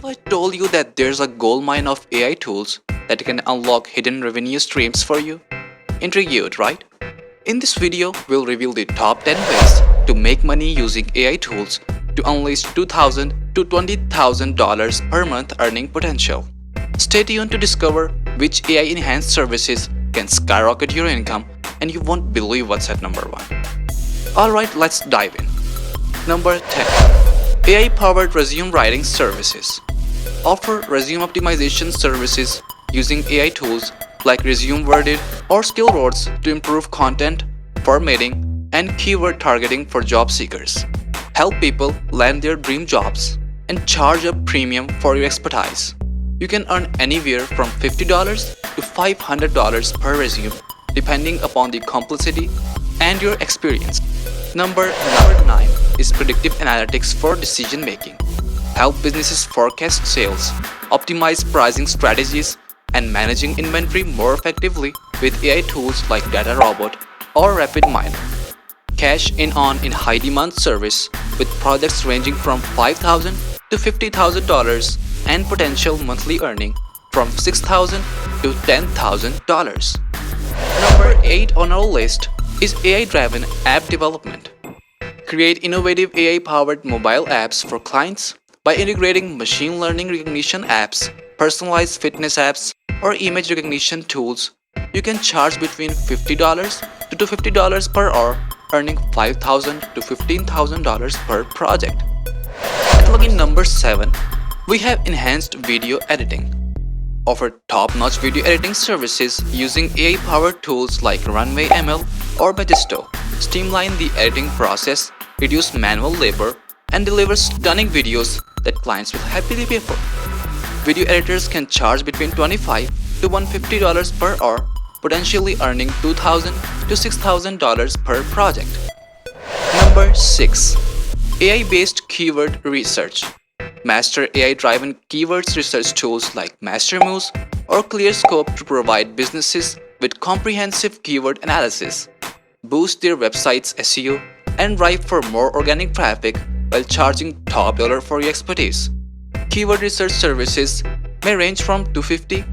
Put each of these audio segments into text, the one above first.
Have I told you that there's a goldmine of AI tools that can unlock hidden revenue streams for you? Intrigued, right? In this video, we'll reveal the top 10 ways to make money using AI tools to unleash $2,000 to $20,000 per month earning potential. Stay tuned to discover which AI-enhanced services can skyrocket your income, and you won't believe what's at number 1. Alright, let's dive in. Number 10. AI-powered resume writing services. Offer resume optimization services using AI tools like Resume Worded or Skill Roads to improve content, formatting, and keyword targeting for job seekers. Help people land their dream jobs and charge a premium for your expertise. You can earn anywhere from $50 to $500 per resume depending upon the complexity and your experience. Number 9 is predictive analytics for decision making. Help businesses forecast sales, optimize pricing strategies, and managing inventory more effectively with AI tools like Data Robot or RapidMiner. Cash in on in high demand service with projects ranging from $5,000 to $50,000 and potential monthly earning from $6,000 to $10,000. Number 8 on our list is AI-driven app development. Create innovative AI-powered mobile apps for clients by integrating machine learning recognition apps, personalized fitness apps, or image recognition tools. You can charge between $50 to $250 per hour, earning $5,000 to $15,000 per project. At login number 7, we have enhanced video editing. Offer top-notch video editing services using AI-powered tools like Runway ML or Magisto. Streamline the editing process, reduce manual labor, and deliver stunning videos that clients will happily pay for. Video editors can charge between $25 to $150 per hour, potentially earning $2,000 to $6,000 per project. Number 6. AI-based keyword research. Master AI-driven keywords research tools like MasterMuse or ClearScope to provide businesses with comprehensive keyword analysis, boost their website's SEO, and drive for more organic traffic while charging top dollar for your expertise. Keyword research services may range from $250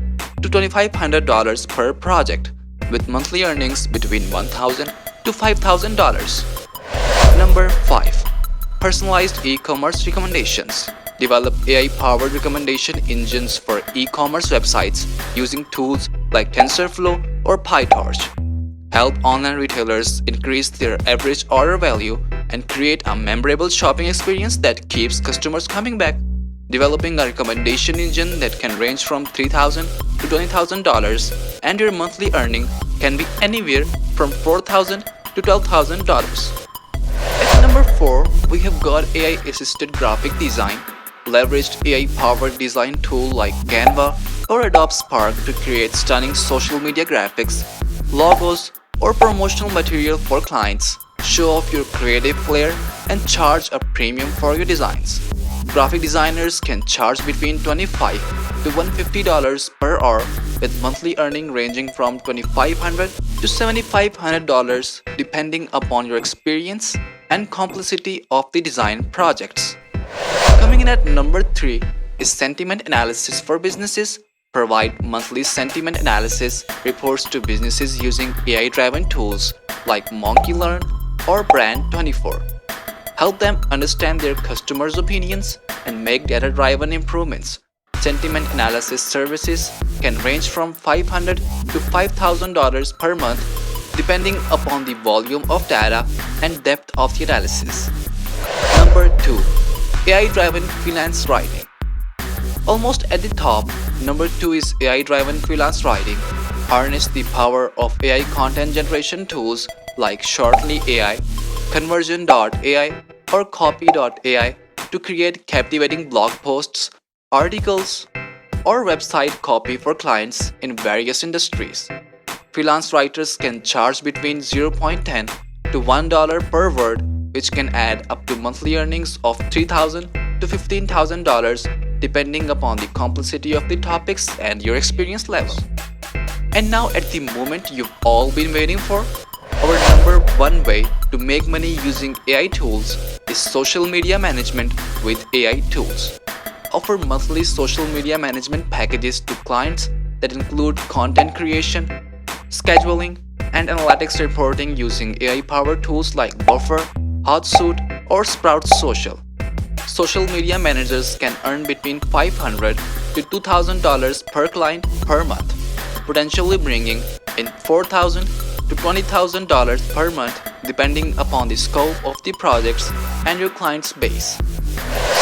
to $2,500 per project, with monthly earnings between $1,000 to $5,000. Number 5. Personalized e-commerce recommendations. Develop AI-powered recommendation engines for e-commerce websites using tools like TensorFlow or PyTorch. Help online retailers increase their average order value and create a memorable shopping experience that keeps customers coming back. Developing a recommendation engine that can range from $3,000 to $20,000, and your monthly earning can be anywhere from $4,000 to $12,000. At number 4, we have got AI-assisted graphic design. Leveraged AI-powered design tool like Canva or Adobe Spark to create stunning social media graphics, logos, or promotional material for clients. Show off your creative flair and charge a premium for your designs. Graphic designers can charge between $25 to $150 per hour, with monthly earning ranging from $2,500 to $7,500 depending upon your experience and complexity of the design projects. Coming in at number 3 is sentiment analysis for businesses. Provide monthly sentiment analysis reports to businesses using AI-driven tools like MonkeyLearn or Brand24. Help them understand their customers' opinions and make data-driven improvements. Sentiment analysis services can range from $500 to $5,000 per month depending upon the volume of data and depth of the analysis. Number 2. AI-driven freelance writing. Almost at the top, number 2 is AI-driven freelance writing. Harness the power of AI content generation tools like Shortly AI, Conversion.ai, or Copy.ai to create captivating blog posts, articles, or website copy for clients in various industries. Freelance writers can charge between $0.10 to $1 per word, which can add up to monthly earnings of $3,000 to $15,000 depending upon the complexity of the topics and your experience level. And now at the moment you've all been waiting for, our number 1 way to make money using AI tools is social media management with AI tools. offer monthly social media management packages to clients that include content creation, scheduling, and analytics reporting using AI-powered tools like Buffer, Hotsuite, or Sprout Social. Social media managers can earn between $500 to $2,000 per client per month, potentially bringing in $4,000 to $20,000 per month depending upon the scope of the projects and your client's base.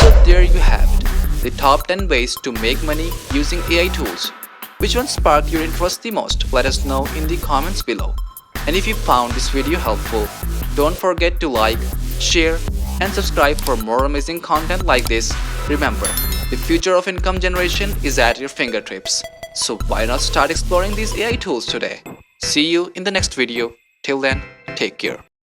So there you have it, the top 10 ways to make money using AI tools. Which one sparked your interest the most? Let us know in the comments below. And if you found this video helpful, don't forget to like, share, and subscribe for more amazing content like this. Remember, the future of income generation is at your fingertips. So why not start exploring these AI tools today? See you in the next video. Till then, take care.